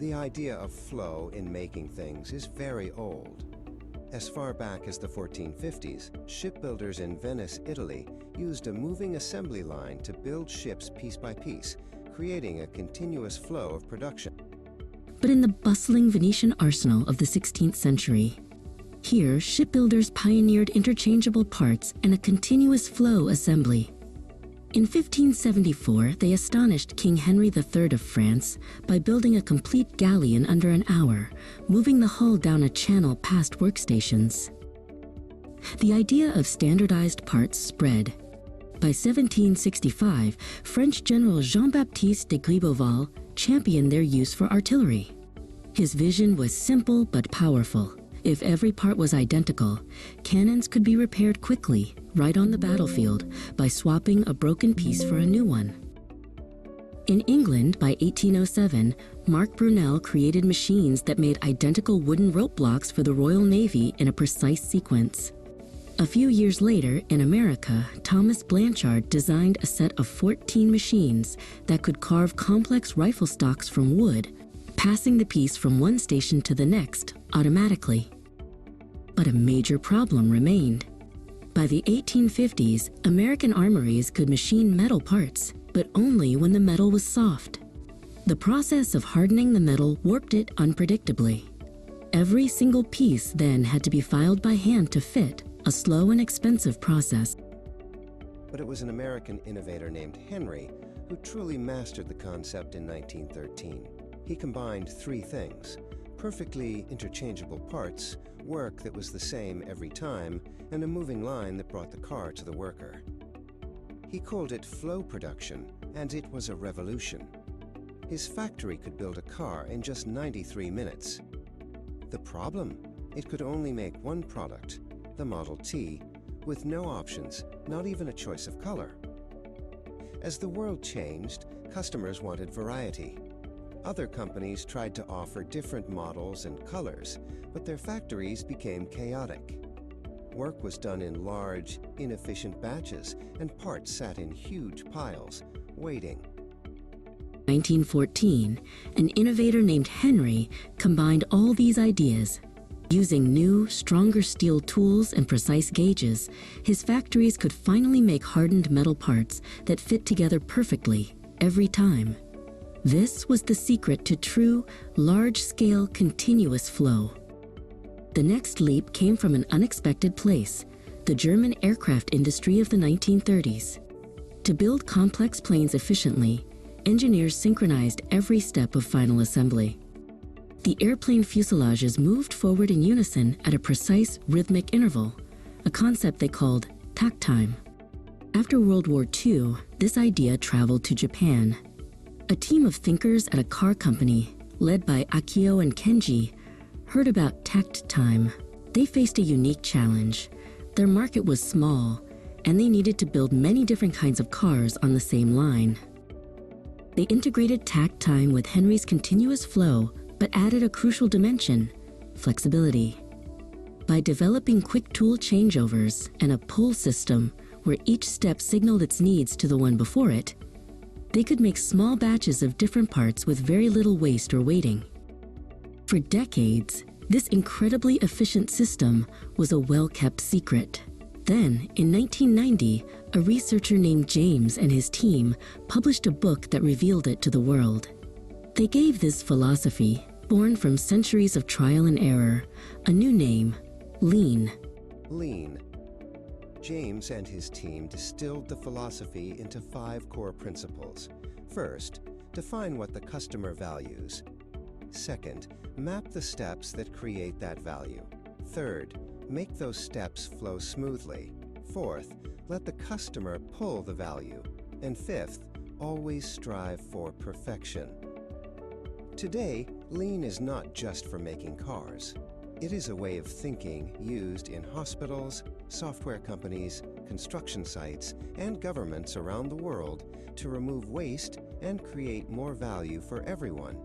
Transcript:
The idea of flow in making things is very old. As far back as the 1450s, shipbuilders in Venice, Italy, used a moving assembly line to build ships piece by piece, creating a continuous flow of production. But in the bustling Venetian arsenal of the 16th century, here shipbuilders pioneered interchangeable parts and a continuous flow assembly. In 1574, they astonished King Henry III of France by building a complete galleon under an hour, moving the hull down a channel past workstations. The idea of standardized parts spread. By 1765, French General Jean-Baptiste de Gribeauval championed their use for artillery. His vision was simple but powerful. If every part was identical, cannons could be repaired quickly, right on the battlefield, by swapping a broken piece for a new one. In England, by 1807, Mark Brunel created machines that made identical wooden rope blocks for the Royal Navy in a precise sequence. A few years later, in America, Thomas Blanchard designed a set of 14 machines that could carve complex rifle stocks from wood, passing the piece from one station to the next automatically. But a major problem remained. By the 1850s, American armories could machine metal parts, but only when the metal was soft. The process of hardening the metal warped it unpredictably. Every single piece then had to be filed by hand to fit, a slow and expensive process. But it was an American innovator named Henry who truly mastered the concept in 1913. He combined three things: perfectly interchangeable parts, work that was the same every time, and a moving line that brought the car to the worker. He called it flow production, and it was a revolution. His factory could build a car in just 93 minutes. The problem? It could only make one product, the Model T, with no options, not even a choice of color. As the world changed, customers wanted variety. Other companies tried to offer different models and colors, but their factories became chaotic. Work was done in large, inefficient batches, and parts sat in huge piles, waiting. 1914, an innovator named Henry combined all these ideas. Using new, stronger steel tools and precise gauges, his factories could finally make hardened metal parts that fit together perfectly, every time. This was the secret to true, large-scale, continuous flow. The next leap came from an unexpected place, the German aircraft industry of the 1930s. To build complex planes efficiently, engineers synchronized every step of final assembly. The airplane fuselages moved forward in unison at a precise rhythmic interval, a concept they called takt time. After World War II, this idea traveled to Japan. A team of thinkers at a car company, led by Akio and Kenji, heard about takt time. They faced a unique challenge. Their market was small, and they needed to build many different kinds of cars on the same line. They integrated takt time with Henry's continuous flow, but added a crucial dimension: flexibility. By developing quick tool changeovers and a pull system where each step signaled its needs to the one before it, they could make small batches of different parts with very little waste or waiting. For decades, this incredibly efficient system was a well-kept secret. Then, in 1990, a researcher named James and his team published a book that revealed it to the world. They gave this philosophy, born from centuries of trial and error, a new name: lean. Lean. James and his team distilled the philosophy into 5 core principles. First, define what the customer values. Second, map the steps that create that value. Third, make those steps flow smoothly. Fourth, let the customer pull the value. And fifth, always strive for perfection. Today, lean is not just for making cars. It is a way of thinking used in hospitals, software companies, construction sites, and governments around the world to remove waste and create more value for everyone.